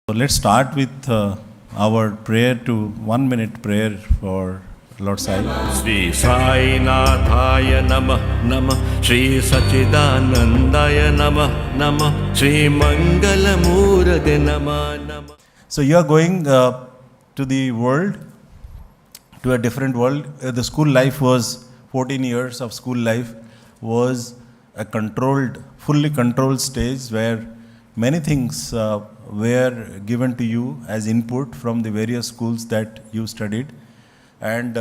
So let's start with our prayer to 1 minute prayer for Lord Sai. Sri Sai Nathaya Namah Namah Sri Sachidanandaya Namah Namah Sri Mangalamurate Namah Namah. So you are going to the world, to a different world. The school life was 14 years of school life was a controlled, fully controlled stage where many things were given to you as input from the various schools that you studied, and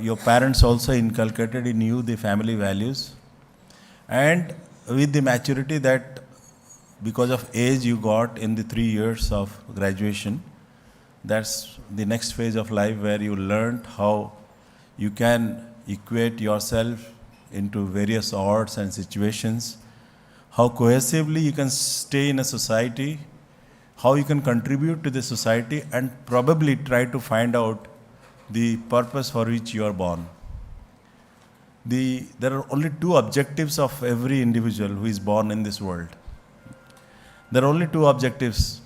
your parents also inculcated in you the family values, and with the maturity that because of age you got in the 3 years of graduation, that's the next phase of life where you learned how you can equate yourself into various odds and situations, how cohesively you can stay in a society, how you can contribute to the society, and probably try to find out the purpose for which you are born. There are only two objectives of every individual who is born in this world. There are only two objectives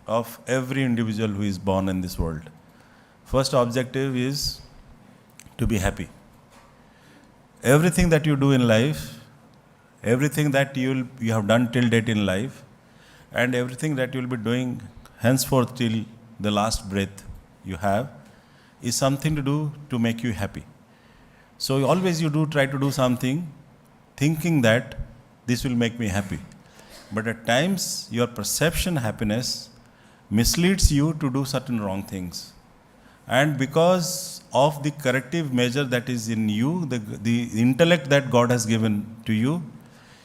of every individual who is born in this world. First objective is to be happy. Everything that you do in life, everything that you have done till date in life, and everything that you will be doing henceforth till the last breath you have, is something to do to make you happy. So always you try to do something thinking that this will make me happy. But at times your perception happiness misleads you to do certain wrong things. And because of the corrective measure that is in you, the intellect that God has given to you,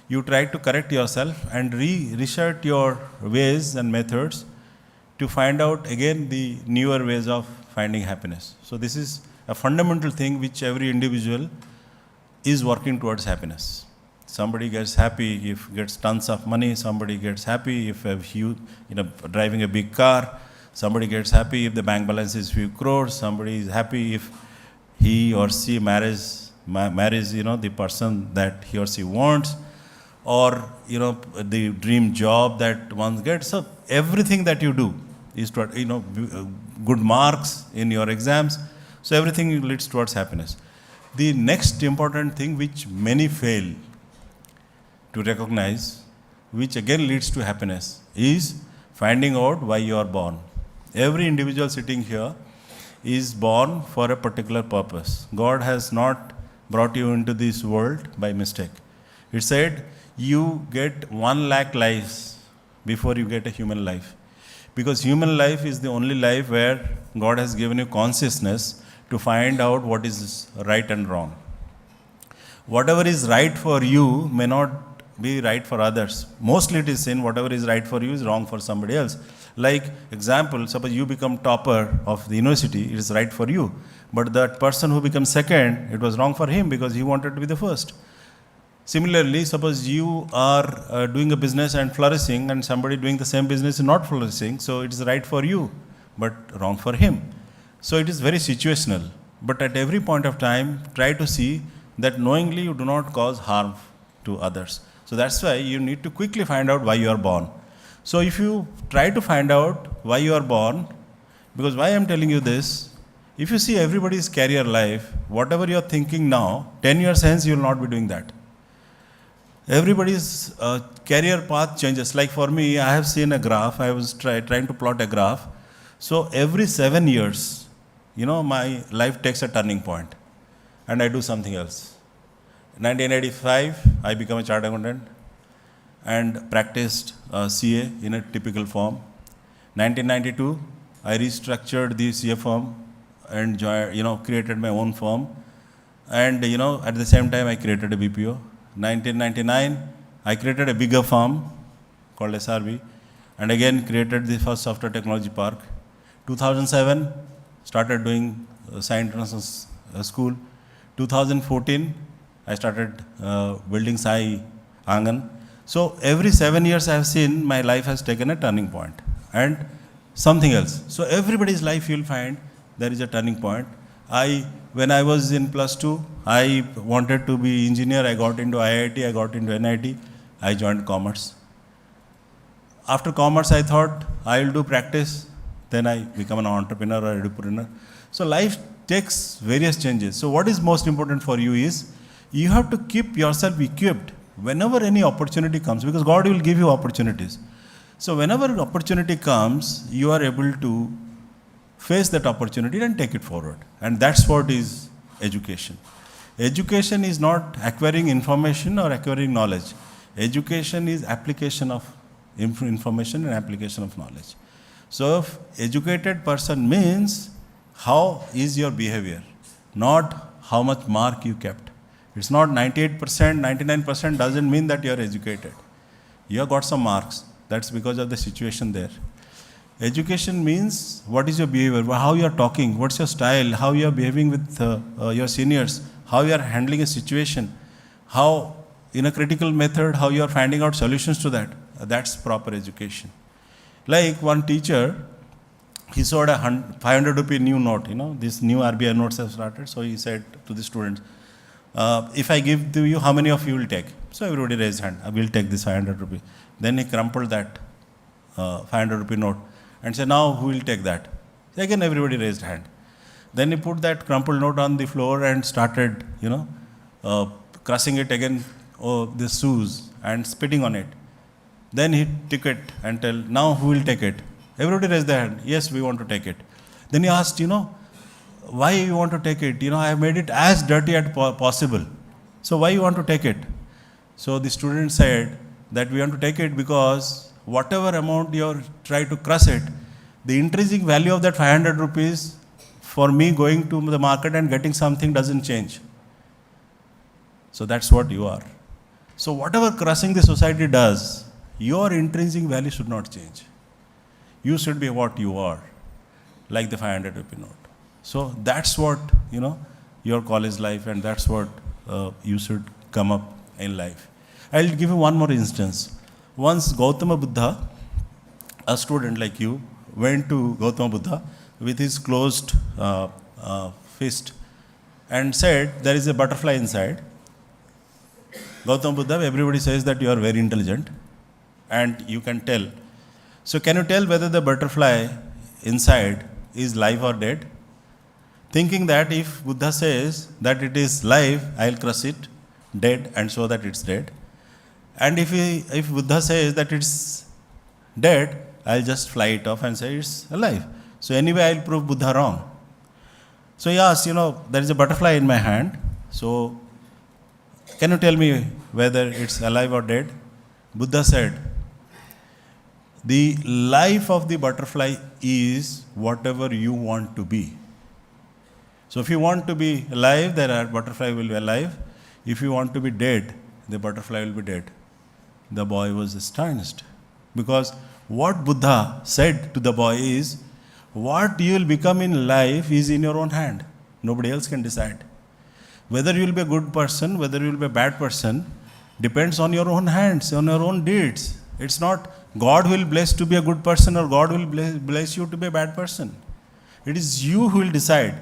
you try to correct yourself and research your ways and methods to find out again the newer ways of finding happiness. So this is a fundamental thing which every individual is working towards happiness. Somebody gets happy if gets tons of money, somebody gets happy if driving a big car, somebody gets happy if the bank balance is few crores, somebody is happy if he or she marries the person that he or she wants, or the dream job that one gets. So everything that you do is to good marks in your exams. So everything leads towards happiness. The next important thing which many fail to recognize, which again leads to happiness, is finding out why you are born. Every individual sitting here is born for a particular purpose. God has not brought you into this world by mistake. It said you get 1 lakh lives before you get a human life. Because human life is the only life where God has given you consciousness to find out what is right and wrong. Whatever is right for you may not be right for others. Mostly it is sin. Whatever is right for you is wrong for somebody else. Like example, suppose you become topper of the university, it is right for you. But that person who becomes second, it was wrong for him because he wanted to be the first. Similarly, suppose you are doing a business and flourishing, and somebody doing the same business is not flourishing, so it is right for you, but wrong for him. So it is very situational. But at every point of time, try to see that knowingly you do not cause harm to others. So that's why you need to quickly find out why you are born. So if you try to find out why you are born, because why I am telling you this, if you see everybody's career life, whatever you are thinking now, 10 years hence you will not be doing that. Everybody's career path changes. Like for me, I have seen a graph. I was trying to plot a graph. So every 7 years, my life takes a turning point and I do something else. 1985, I became a chartered accountant and practiced CA in a typical form. 1992, I restructured the CA firm and created my own firm. And at the same time, I created a BPO. 1999, I created a bigger firm called SRB, and again created the first software technology park. 2007, started doing Science International School. 2014, I started building Sai Angan. So every 7 years I have seen my life has taken a turning point and something else. So everybody's life you'll find there is a turning point. When I was in +2, I wanted to be engineer. I got into IIT, I got into NIT, I joined commerce. After commerce, I thought I will do practice, then I become an entrepreneur or entrepreneur. So life takes various changes. So what is most important for you is you have to keep yourself equipped whenever any opportunity comes, because God will give you opportunities. So whenever an opportunity comes, you are able to face that opportunity and take it forward. And that's what is education. Education is not acquiring information or acquiring knowledge. Education is application of information and application of knowledge. So if educated person means how is your behavior, not how much mark you kept. It's not 98%, 99% doesn't mean that you are educated. You have got some marks. That's because of the situation there. Education means what is your behavior, how you are talking, what's your style, how you are behaving with your seniors, how you are handling a situation, how in a critical method, how you are finding out solutions to that. That's proper education. Like one teacher, he saw a 500 rupee new note, this new RBI notes have started. So he said to the students, if I give to you, how many of you will take? So everybody raised hand, I will take this 500 rupee. Then he crumpled that 500 rupee note and said, now who will take that? Again everybody raised hand. Then he put that crumpled note on the floor and started, crushing it again, the shoes and spitting on it. Then he took it and tell, now who will take it? Everybody raised their hand. Yes, we want to take it. Then he asked, why you want to take it? I have made it as dirty as possible. So why you want to take it? So the student said that we want to take it because whatever amount you are trying to crush it, the intrinsic value of that 500 rupees for me going to the market and getting something doesn't change. So that's what you are. So whatever crushing the society does, your intrinsic value should not change. You should be what you are, like the 500 rupee note. So that's what, your college life, and that's what you should come up in life. I'll give you one more instance. Once Gautama Buddha, a student like you, went to Gautama Buddha with his closed fist and said, there is a butterfly inside. Gautama Buddha, everybody says that you are very intelligent and you can tell. So can you tell whether the butterfly inside is live or dead? Thinking that if Buddha says that it is live, I'll crush it dead and show that it's dead. And if Buddha says that it's dead, I'll just fly it off and say it's alive. So anyway, I'll prove Buddha wrong. So he asked, there is a butterfly in my hand. So can you tell me whether it's alive or dead? Buddha said, the life of the butterfly is whatever you want to be. So if you want to be alive, the butterfly will be alive. If you want to be dead, the butterfly will be dead. The boy was astonished, because what Buddha said to the boy is, what you will become in life is in your own hand. Nobody else can decide. Whether you will be a good person, whether you will be a bad person, depends on your own hands, on your own deeds. It's not God will bless to be a good person or God will bless you to be a bad person. It is you who will decide,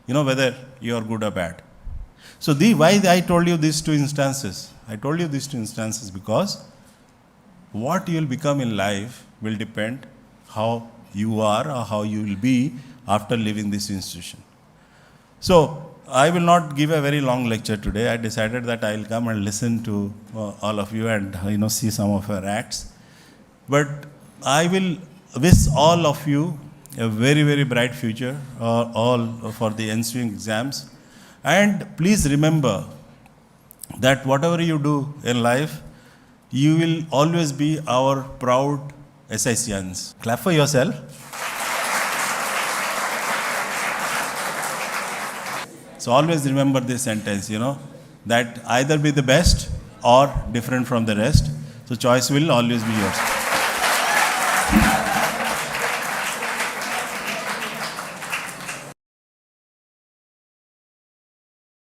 whether you are good or bad. So why I told you these two instances? I told you these two instances because what you will become in life will depend how you are or how you will be after leaving this institution. So I will not give a very long lecture today. I decided that I will come and listen to all of you and see some of your acts. But I will wish all of you a very, very bright future, all for the ensuing exams. And please remember that whatever you do in life, you will always be our proud SICians. Clap for yourself. So always remember this sentence, that either be the best or different from the rest. So choice will always be yours.